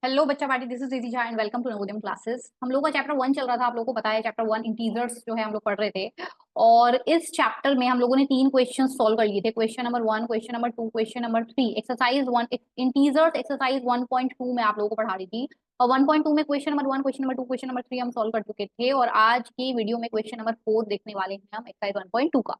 Hello बच्चा party, this is दीदी Jha and welcome to Navodaya classes. हम लोग का चैप्टर 1 चल रहा था, आप लोगों को पता है। चैप्टर 1 इंटीजर्स जो है हम लोग पढ़ रहे थे, और इस चैप्टर में हम लोगों ने 3 क्वेश्चन सॉल्व कर लिए थे। Question number 1, question number 2, question number 3। Exercise 1 integers exercise 1.2 में आप लोगों को पढ़ा रही थी, और 1.2 में question number 1, question number 2, question number 3 हम सॉल्व कर चुके थे। और आज की वीडियो में क्वेश्चन नंबर 4 देखने वाले हैं हम, एक्सरसाइज 1.2 का।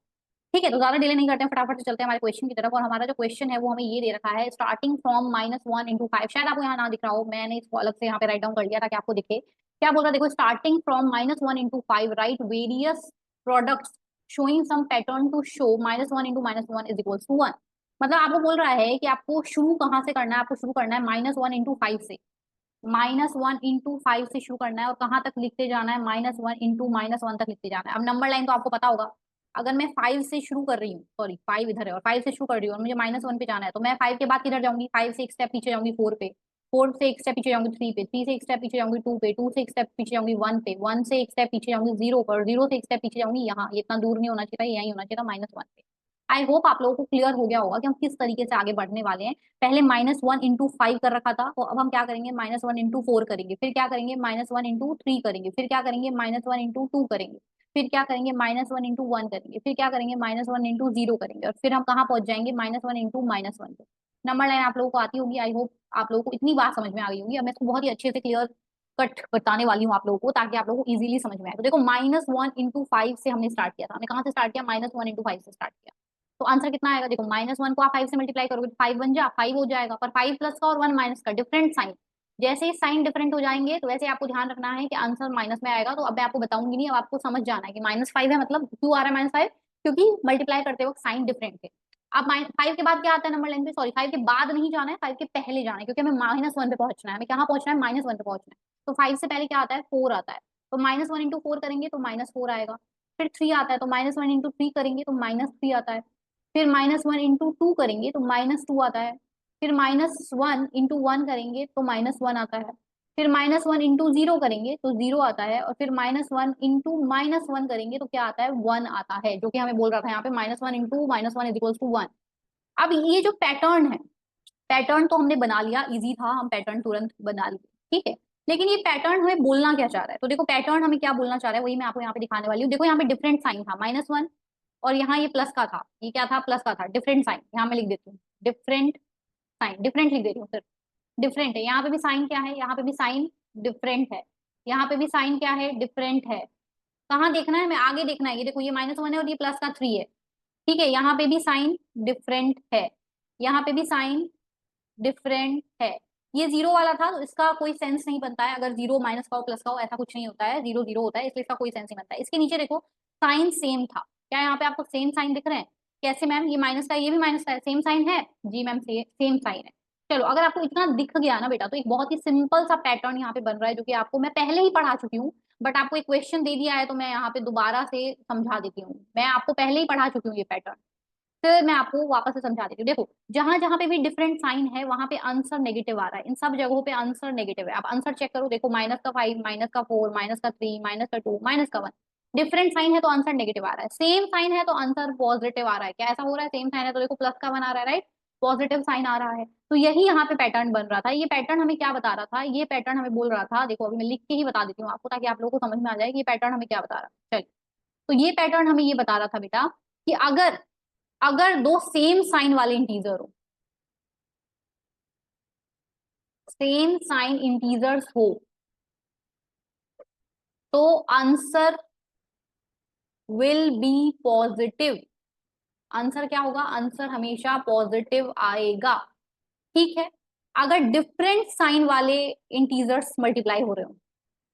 ठीक है, तो ज्यादा डिले नहीं करते हैं, फटाफट से चलते हैं हमारे क्वेश्चन की तरफ। और हमारा जो क्वेश्चन है वो हमें ये दे रखा है, स्टार्टिंग फ्रॉम -1 × 5। शायद आपको यहाँ ना दिख रहा हो, मैंने इसको अलग से यहाँ पे राइट डाउन कर लिया ताकि आपको दिखे। क्या बोल रहा है, देखो, starting from -1 × 5 right various products showing some pattern to show -1 × -1 = 1। मतलब आपको बोल रहा है कि आपको शुरू कहाँ से करना है। आपको शुरू करना है -1 × 5 से। -1 × 5 से शुरू करना है और कहाँ तक लिखते जाना है, -1 × -1 तक लिखते जाना है। अब नंबर लाइन तो आपको पता होगा। अगर मैं 5 से शुरू कर रही हूँ, सॉरी 5 इधर है, और 5 से शुरू कर रही हूँ और मुझे -1 पे जाना है, तो मैं 5 के बाद किधर जाऊंगी, 5 से एक स्टेप पीछे जाऊंगी 4 पे, 4 से एक स्टेप पीछे जाऊंगी 3 पे, 3 से एक स्टेप पीछे जाऊंगी 2 पे, 2 से एक स्टेप पीछे जाऊंगी 1 पे, 1 से एक स्टेप पीछे जाऊंगी 0 पर, 0 से एक स्टेप पीछे जाऊंगी यहाँ। ये इतना दूर नहीं होना चाहिए, यही होना चाहिए था -1 पे। आई होप आप लोगों को क्लियर हो गया होगा कि हम किस तरीके से आगे बढ़ने वाले हैं। पहले -1 × 5 कर रखा था, तो अब हम क्या करेंगे, -1 × 4 करेंगे, फिर क्या करेंगे, -1 × 3 करेंगे, फिर क्या करेंगे, -1 × 2 करेंगे, फिर क्या करेंगे, -1 × 1 करेंगे, फिर क्या करेंगे, -1 × 0 करेंगे, और फिर हम कहाँ पहुंच जाएंगे, -1 × -1 पे। नंबर लाइन आप लोगों को आती होगी। आई होप आप लोगों को इतनी बात समझ में आ गई होगी। अब मैं इसको बहुत ही अच्छे से क्लियर कट बताने वाली हूँ आप लोगों को, ताकि आप लोगों को इजीली समझ में आए। तो देखो, -1 × 5 से हमने स्टार्ट किया था। हमने कहाँ से स्टार्ट किया, -1 × 5 से स्टार्ट किया। तो आंसर कितना आएगा, देखो, -1 को आप 5 से मल्टीप्लाई करोगे तो 5 बन जा 5 हो जाएगा, पर 5 प्लस का और 1 माइनस का डिफरेंट साइन। जैसे ही साइन डिफरेंट हो जाएंगे तो वैसे आपको ध्यान रखना है कि आंसर माइनस में आएगा। तो अब मैं आपको बताऊंगी नहीं, अब आपको समझ जाना है कि -5 है, मतलब क्यों आ रहा है -5, क्योंकि मल्टीप्लाई करते वक्त साइन डिफरेंट थे। अब 5 के बाद क्या आता है नंबर लाइन पे, सॉरी 5 के बाद नहीं जाना है, 5 के पहले जाना है, क्योंकि हमें -1 पे पहुंचना है। हमें कहाँ पहुंचना है, -1 पे पहुंचना है। तो 5 से पहले क्या आता है, 4 आता है। तो -1 × 4 करेंगे तो -4 आएगा। फिर 3 आता है, तो -1 × 3 करेंगे तो -3 आता है। फिर -1 × 2 करेंगे तो -2 आता है। फिर -1 × 1 करेंगे तो -1 आता है। फिर -1 × 0 करेंगे तो 0 आता है। और फिर -1 × -1 करेंगे तो क्या आता है, 1 आता है, जो कि हमें बोल रहा था यहाँ पे -1 × -1 = 1। अब ये जो पैटर्न है, पैटर्न तो हमने बना लिया, इजी था, हम पैटर्न तुरंत बना लिए। ठीक है, लेकिन ये पैटर्न हमें बोलना क्या चाह रहा है, तो देखो पैटर्न हमें क्या बोलना चाह रहा है वही मैं आपको यहाँ पे दिखाने वाली हूँ। देखो यहाँ पे डिफरेंट साइन था, -1, और यहाँ ये प्लस का था। ये क्या था, प्लस का था। डिफरेंट साइन यहाँ मैं लिख देती हूँ, डिफरेंट साइन, डिफरेंट लिख देती हूँ सिर्फ। डिफरेंट है, यहाँ पे भी साइन क्या है, यहाँ पे भी साइन डिफरेंट है, यहाँ पे भी साइन क्या है, डिफरेंट है। कहाँ देखना है, मैं आगे देखना है। ये देखो, ये -1 है और ये +3 है। ठीक है, यहाँ पे भी साइन डिफरेंट है, यहाँ पे भी साइन डिफरेंट है। ये 0 वाला था तो इसका कोई सेंस नहीं बनता है। अगर 0 माइनस का हो प्लस का हो, ऐसा कुछ नहीं होता है, 0 0 होता है, इसलिए इसका कोई सेंस नहीं बनता है। इसके नीचे देखो, साइन सेम था। क्या यहाँ पे आपको सेम साइन दिख रहे हैं, कैसे मैम, ये माइनस का है, ये भी माइनस का है, सेम साइन है जी मैम, सेम साइन है। चलो, अगर आपको इतना दिख गया ना बेटा, तो एक बहुत ही सिंपल सा पैटर्न यहाँ पे बन रहा है, जो कि आपको मैं पहले ही पढ़ा चुकी हूँ। बट आपको एक क्वेश्चन दे दिया है तो मैं यहाँ पे दोबारा से समझा देती हूँ। मैं आपको पहले ही पढ़ा चुकी हूँ ये पैटर्न, फिर मैं आपको वापस से समझा देती हूँ। देखो, जहां जहां पे भी डिफरेंट साइन है वहां पे आंसर नेगेटिव आ रहा है। इन सब जगहों पे आंसर नेगेटिव है। आप आंसर चेक करो, देखो, -5, -4, -3, -2, -1। डिफरेंट साइन है तो आंसर नेगेटिव आ रहा है, सेम साइन है तो आंसर पॉजिटिव आ रहा है। क्या ऐसा हो रहा है, सेम साइन है तो देखो +1 आ रहा है, राइट, पॉजिटिव साइन आ रहा है। तो यही यहाँ पे पैटर्न बन रहा था। ये पैटर्न हमें क्या बता रहा था, ये पैटर्न हमें बोल रहा था, देखो अभी मैं लिख के ही बता देती हूँ आपको, ताकि आप लोगों को समझ में आ जाए कि ये पैटर्न हमें क्या बता रहा था। चलिए, तो ये पैटर्न हमें ये बता रहा था बेटा कि अगर अगर दो सेम साइन वाले इंटीजर हो, सेम साइन इंटीजर्स हो, तो answer will be positive. Answer क्या होगा, आंसर हमेशा पॉजिटिव आएगा। ठीक है, अगर डिफरेंट साइन वाले इंटीजर्स मल्टीप्लाई हो रहे हो,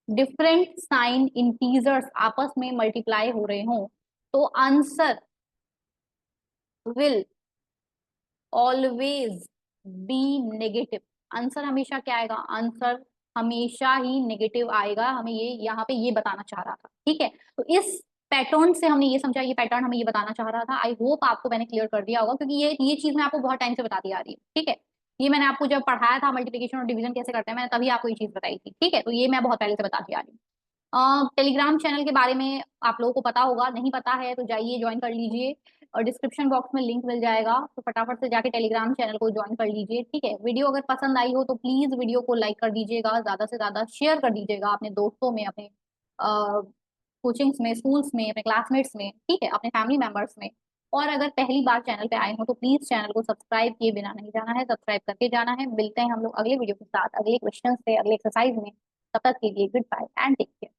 डिफरेंट साइन इंटीजर्स आपस में मल्टीप्लाई हो रहे हो, तो answer will always be negative. Answer हमेशा क्या आएगा, आंसर हमेशा ही नेगेटिव आएगा। हमें ये यहाँ पे ये बताना चाह रहा था। ठीक है, तो इस पैटर्न से हमने ये समझा, ये पैटर्न हमें ये बताना चाह रहा था। आई होप आपको मैंने क्लियर कर दिया होगा, क्योंकि ये चीज मैं आपको बहुत टाइम से बताती आ रही हूँ। ठीक है, ये मैंने आपको जब पढ़ाया था मल्टीप्लिकेशन और डिवीजन कैसे करते हैं, मैंने तभी आपको ये चीज बताई थी। ठीक है, तो ये मैं बहुत पहले से बताती आ रही हूँ। टेलीग्राम चैनल के बारे में आप लोगों को पता होगा, नहीं पता है तो जाइए ज्वाइन कर लीजिए। और डिस्क्रिप्शन बॉक्स में लिंक मिल जाएगा, तो फटाफट से जाके टेलीग्राम चैनल को ज्वाइन कर लीजिए, ठीक है। वीडियो अगर पसंद आई हो तो प्लीज वीडियो को लाइक कर दीजिएगा, ज्यादा से ज्यादा शेयर कर दीजिएगा अपने दोस्तों में, अपने कोचिंग्स में, स्कूल्स में, अपने क्लासमेट्स में, ठीक है, अपने फैमिली मेंबर्स में। और अगर पहली बार चैनल पे आए हो तो प्लीज चैनल को सब्सक्राइब किए बिना नहीं जाना है, सब्सक्राइब करके जाना है। मिलते हैं हम लोग अगले वीडियो के साथ, अगले क्वेश्चन से, अगले एक्सरसाइज में। तब तक के लिए goodbye and take care.